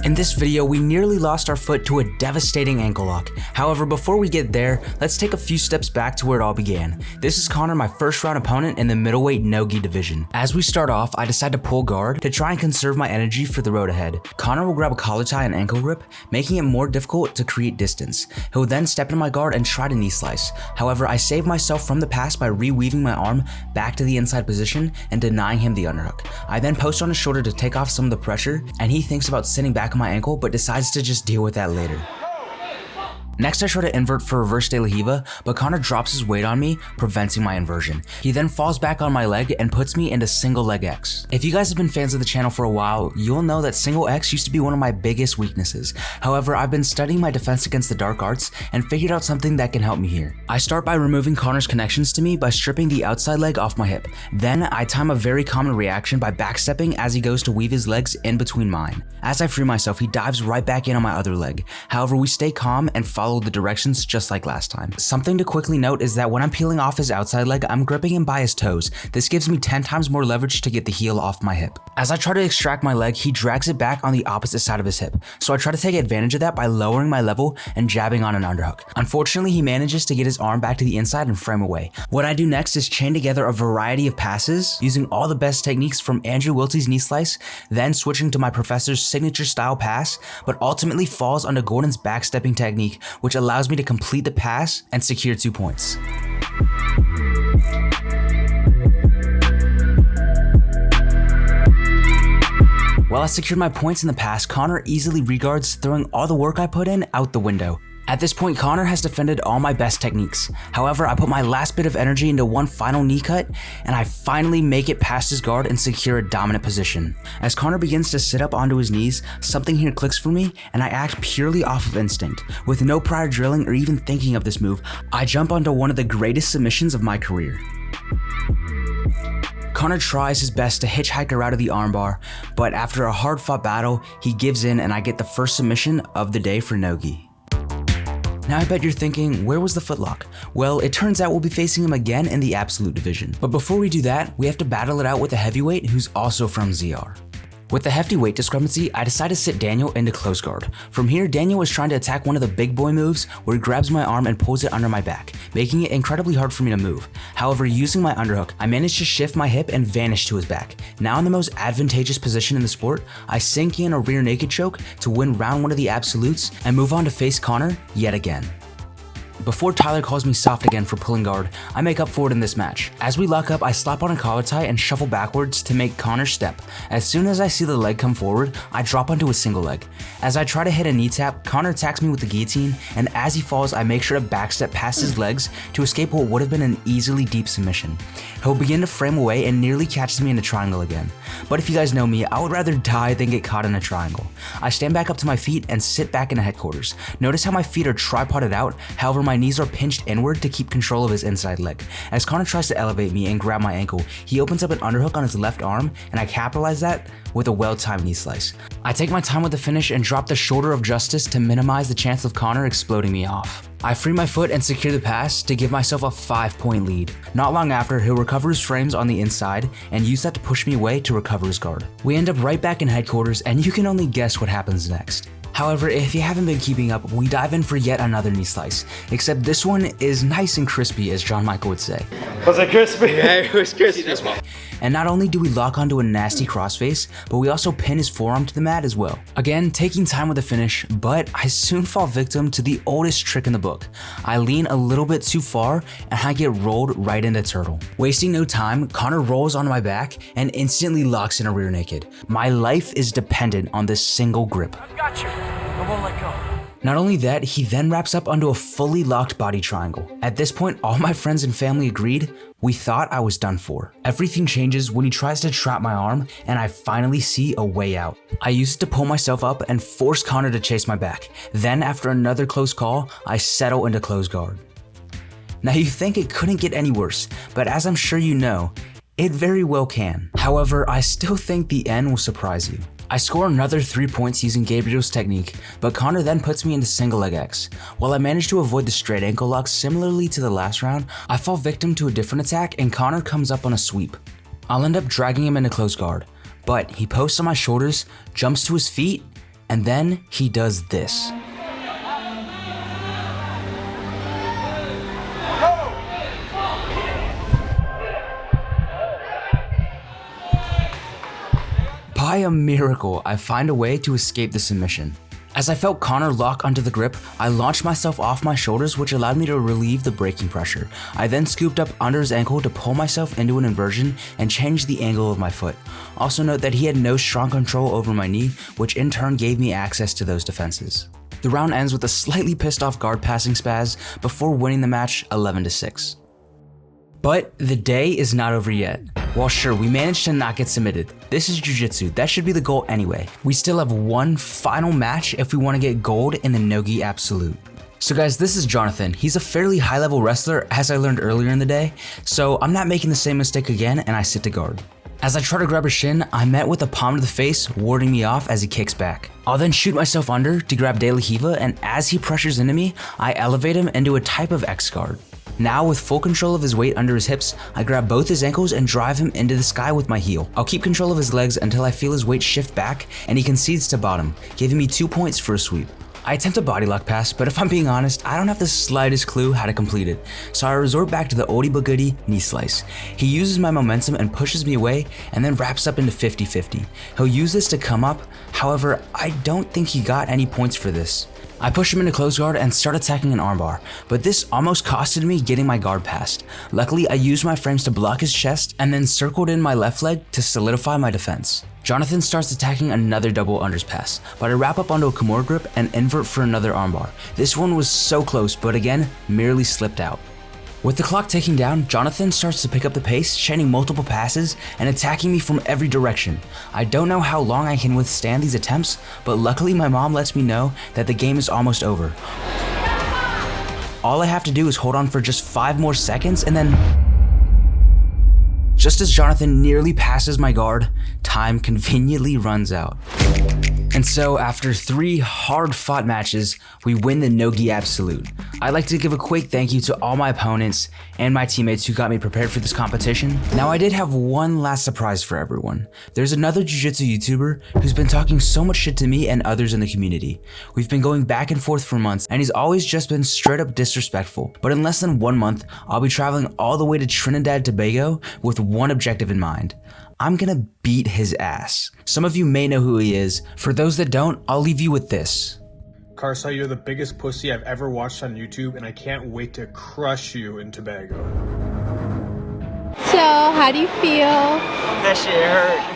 In this video, we nearly lost our foot to a devastating ankle lock. However, before we get there, let's take a few steps back to where it all began. This is Connor, my first round opponent in the middleweight no-gi division. As we start off, I decide to pull guard to try and conserve my energy for the road ahead. Connor will grab a collar tie and ankle grip, making it more difficult to create distance. He'll then step into my guard and try to knee slice. However, I save myself from the pass by reweaving my arm back to the inside position and denying him the underhook. I then post on his shoulder to take off some of the pressure, and he thinks about sitting back on my ankle but decides to just deal with that later. Next, I try to invert for reverse de la Hiva, but Connor drops his weight on me, preventing my inversion. He then falls back on my leg and puts me into single leg X. If you guys have been fans of the channel for a while, you'll know that single X used to be one of my biggest weaknesses. However, I've been studying my defense against the dark arts and figured out something that can help me here. I start by removing Connor's connections to me by stripping the outside leg off my hip. Then I time a very common reaction by backstepping as he goes to weave his legs in between mine. As I free myself, he dives right back in on my other leg. However, we stay calm and follow the directions just like last time. Something to quickly note is that when I'm peeling off his outside leg, I'm gripping him by his toes. This gives me 10 times more leverage to get the heel off my hip. As I try to extract my leg, he drags it back on the opposite side of his hip. So I try to take advantage of that by lowering my level and jabbing on an underhook. Unfortunately, he manages to get his arm back to the inside and frame away. What I do next is chain together a variety of passes using all the best techniques from Andrew Wiltse's knee slice, then switching to my professor's signature style pass, but ultimately falls onto Gordon's backstepping technique, which allows me to complete the pass and secure 2 points. While I secured my points in the pass, Connor easily reguards, throwing all the work I put in out the window. At this point, Connor has defended all my best techniques. However, I put my last bit of energy into one final knee cut, and I finally make it past his guard and secure a dominant position. As Connor begins to sit up onto his knees, something here clicks for me, and I act purely off of instinct. With no prior drilling or even thinking of this move, I jump onto one of the greatest submissions of my career. Connor tries his best to hitchhike her out of the armbar, but after a hard-fought battle, he gives in and I get the first submission of the day for no-gi. Now I bet you're thinking, where was the footlock? Well, it turns out we'll be facing him again in the absolute division. But before we do that, we have to battle it out with a heavyweight who's also from ZR. With the hefty weight discrepancy, I decide to sit Daniel into close guard. From here, Daniel is trying to attack one of the big boy moves where he grabs my arm and pulls it under my back, making it incredibly hard for me to move. However, using my underhook, I manage to shift my hip and vanish to his back. Now in the most advantageous position in the sport, I sink in a rear naked choke to win round 1 of the absolutes and move on to face Connor yet again. Before Tyler calls me soft again for pulling guard, I make up for it in this match. As we lock up, I slap on a collar tie and shuffle backwards to make Connor step. As soon as I see the leg come forward, I drop onto a single leg. As I try to hit a knee tap, Connor attacks me with the guillotine, and as he falls, I make sure to backstep past his legs to escape what would have been an easily deep submission. He'll begin to frame away and nearly catches me in a triangle again. But if you guys know me, I would rather die than get caught in a triangle. I stand back up to my feet and sit back in a headquarters. Notice how my feet are tripoded out, however my knees are pinched inward to keep control of his inside leg. As Connor tries to elevate me and grab my ankle, he opens up an underhook on his left arm, and I capitalize that with a well-timed knee slice. I take my time with the finish and drop the shoulder of justice to minimize the chance of Connor exploding me off. I free my foot and secure the pass to give myself a 5-point lead. Not long after, he'll recover his frames on the inside and use that to push me away to recover his guard. We end up right back in headquarters, and you can only guess what happens next. However, if you haven't been keeping up, we dive in for yet another knee slice, except this one is nice and crispy, as John Michael would say. Was it crispy? Yeah, it was crispy. And not only do we lock onto a nasty crossface, but we also pin his forearm to the mat as well. Again, taking time with the finish, but I soon fall victim to the oldest trick in the book. I lean a little bit too far, and I get rolled right into turtle. Wasting no time, Connor rolls onto my back and instantly locks in a rear naked. My life is dependent on this single grip. I've got you. I won't let go. Not only that, he then wraps up onto a fully locked body triangle. At this point, all my friends and family agreed we thought I was done for. Everything changes when he tries to trap my arm, and I finally see a way out. I use it to pull myself up and force Connor to chase my back. Then, after another close call, I settle into close guard. Now you think it couldn't get any worse, but as I'm sure you know, it very well can. However, I still think the end will surprise you. I score another 3 points using Gabriel's technique, but Connor then puts me into single leg X. While I manage to avoid the straight ankle lock similarly to the last round, I fall victim to a different attack and Connor comes up on a sweep. I'll end up dragging him into close guard, but he posts on my shoulders, jumps to his feet, And then he does this. By a miracle, I find a way to escape the submission. As I felt Connor lock onto the grip, I launched myself off my shoulders, which allowed me to relieve the braking pressure. I then scooped up under his ankle to pull myself into an inversion and change the angle of my foot. Also note that he had no strong control over my knee, which in turn gave me access to those defenses. The round ends with a slightly pissed off guard passing spaz before winning the match 11-6. But the day is not over yet. While sure, we managed to not get submitted. This is jiu-jitsu, that should be the goal anyway. We still have one final match if we want to get gold in the Nogi Absolute. So guys, this is Jonathan. He's a fairly high level wrestler, as I learned earlier in the day, so I'm not making the same mistake again and I sit to guard. As I try to grab his shin, I met with a palm to the face, warding me off as he kicks back. I'll then shoot myself under to grab De La Hiva, and as he pressures into me, I elevate him into a type of X guard. Now, with full control of his weight under his hips, I grab both his ankles and drive him into the sky with my heel. I'll keep control of his legs until I feel his weight shift back and he concedes to bottom, giving me 2 points for a sweep. I attempt a body lock pass, but if I'm being honest, I don't have the slightest clue how to complete it, so I resort back to the oldie but goodie knee slice. He uses my momentum and pushes me away and then wraps up into 50-50. He'll use this to come up, however, I don't think he got any points for this. I push him into close guard and start attacking an armbar, but this almost costed me getting my guard passed. Luckily, I used my frames to block his chest and then circled in my left leg to solidify my defense. Jonathan starts attacking another double unders pass, but I wrap up onto a Kimura grip and invert for another armbar. This one was so close, but again, merely slipped out. With the clock ticking down, Jonathan starts to pick up the pace, chaining multiple passes and attacking me from every direction. I don't know how long I can withstand these attempts, but luckily my mom lets me know that the game is almost over. All I have to do is hold on for just 5 more seconds and then... Just as Jonathan nearly passes my guard, time conveniently runs out. And so after 3 hard-fought matches, we win the Nogi Absolute. I'd like to give a quick thank you to all my opponents and my teammates who got me prepared for this competition. Now I did have one last surprise for everyone. There's another jiu-jitsu YouTuber who's been talking so much shit to me and others in the community. We've been going back and forth for months and he's always just been straight up disrespectful. But in less than 1 month, I'll be traveling all the way to Trinidad and Tobago with one objective in mind. I'm gonna beat his ass. Some of you may know who he is. For those that don't, I'll leave you with this. Carsahh, you're the biggest pussy I've ever watched on YouTube, and I can't wait to crush you in Tobago. So, how do you feel? That shit hurt.